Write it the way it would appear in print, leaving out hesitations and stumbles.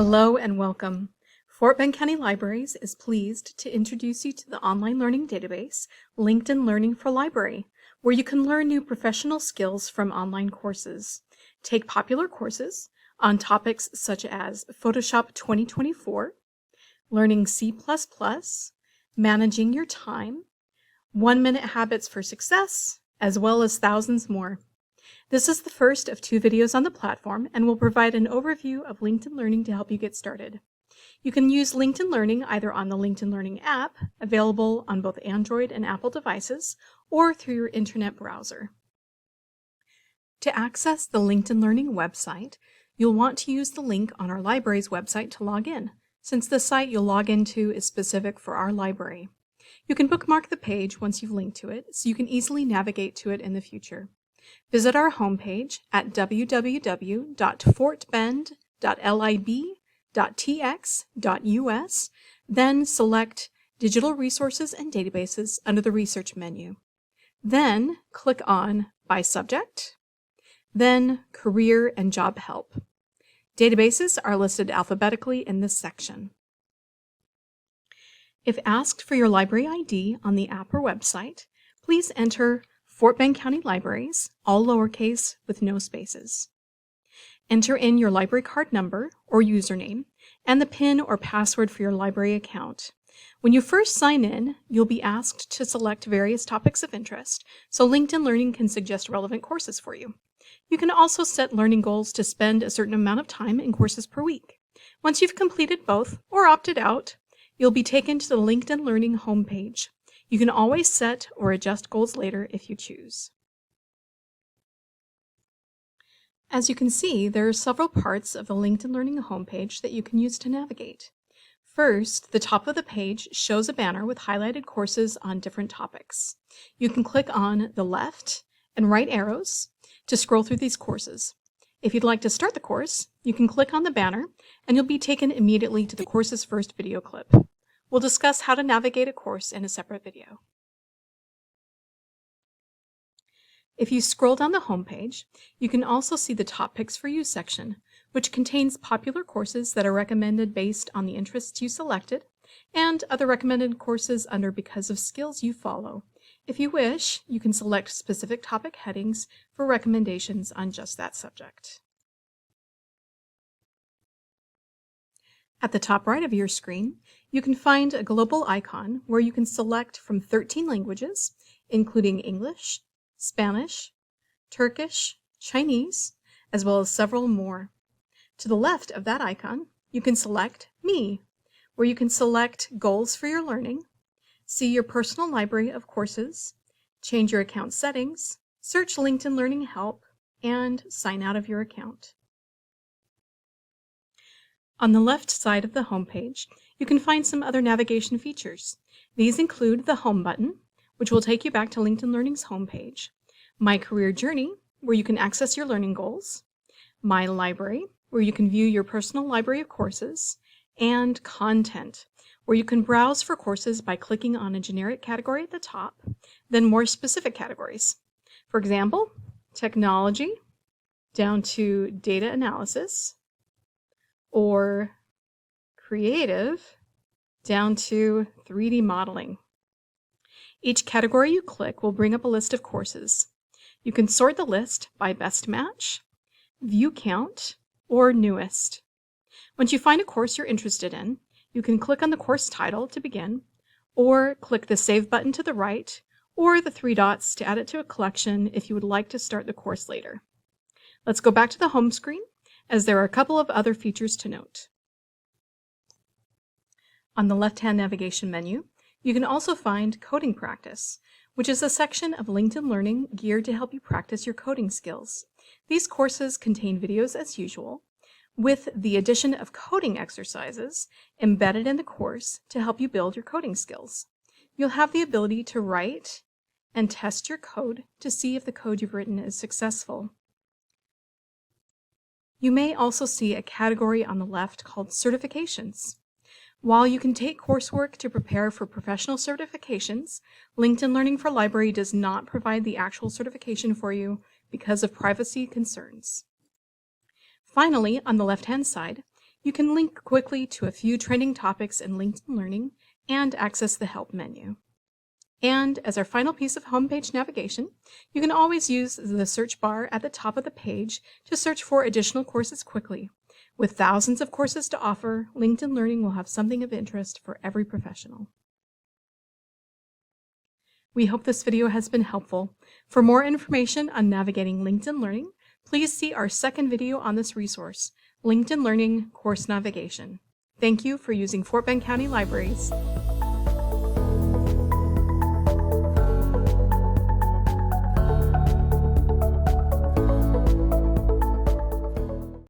Hello and welcome. Fort Bend County Libraries is pleased to introduce you to the online learning database, LinkedIn Learning for Library, where you can learn new professional skills from online courses. Take popular courses on topics such as Photoshop 2024, learning C++, managing your time, 1-minute habits for success, as well as thousands more. This is the first of 2 videos on the platform and will provide an overview of LinkedIn Learning to help you get started. You can use LinkedIn Learning either on the LinkedIn Learning app, available on both Android and Apple devices, or through your internet browser. To access the LinkedIn Learning website, you'll want to use the link on our library's website to log in, since the site you'll log into is specific for our library. You can bookmark the page once you've linked to it, so you can easily navigate to it in the future. Visit our homepage at www.fortbend.lib.tx.us, then select Digital Resources and Databases under the Research menu. Then click on By Subject, then Career and Job Help. Databases are listed alphabetically in this section. If asked for your library ID on the app or website, please enter Fort Bend County Libraries, all lowercase with no spaces. Enter in your library card number or username and the PIN or password for your library account. When you first sign in, you'll be asked to select various topics of interest, so LinkedIn Learning can suggest relevant courses for you. You can also set learning goals to spend a certain amount of time in courses per week. Once you've completed both or opted out, you'll be taken to the LinkedIn Learning homepage. You can always set or adjust goals later if you choose. As you can see, there are several parts of the LinkedIn Learning homepage that you can use to navigate. First, the top of the page shows a banner with highlighted courses on different topics. You can click on the left and right arrows to scroll through these courses. If you'd like to start the course, you can click on the banner and you'll be taken immediately to the course's first video clip. We'll discuss how to navigate a course in a separate video. If you scroll down the homepage, you can also see the Top Picks for You section, which contains popular courses that are recommended based on the interests you selected, and other recommended courses under Because of Skills you follow. If you wish, you can select specific topic headings for recommendations on just that subject. At the top right of your screen, you can find a global icon where you can select from 13 languages, including English, Spanish, Turkish, Chinese, as well as several more. To the left of that icon, you can select Me, where you can select goals for your learning, see your personal library of courses, change your account settings, search LinkedIn Learning Help, and sign out of your account. On the left side of the homepage, you can find some other navigation features. These include the Home button, which will take you back to LinkedIn Learning's homepage, My Career Journey, where you can access your learning goals, My Library, where you can view your personal library of courses, and Content, where you can browse for courses by clicking on a generic category at the top, then more specific categories. For example, technology, down to data analysis, or creative, down to 3D modeling. Each category you click will bring up a list of courses. You can sort the list by best match, view count, or newest. Once you find a course you're interested in, you can click on the course title to begin, or click the Save button to the right, or the 3 dots to add it to a collection if you would like to start the course later. Let's go back to the home screen, as there are a couple of other features to note. On the left-hand navigation menu, you can also find Coding Practice, which is a section of LinkedIn Learning geared to help you practice your coding skills. These courses contain videos as usual, with the addition of coding exercises embedded in the course to help you build your coding skills. You'll have the ability to write and test your code to see if the code you've written is successful. You may also see a category on the left called Certifications. While you can take coursework to prepare for professional certifications, LinkedIn Learning for Library does not provide the actual certification for you because of privacy concerns. Finally, on the left-hand side, You can link quickly to a few trending topics in LinkedIn Learning and access the Help menu. And as our final piece of homepage navigation, you can always use the search bar at the top of the page to search for additional courses quickly. With thousands of courses to offer, LinkedIn Learning will have something of interest for every professional. We hope this video has been helpful. For more information on navigating LinkedIn Learning, please see our second video on this resource, LinkedIn Learning Course Navigation. Thank you for using Fort Bend County Libraries.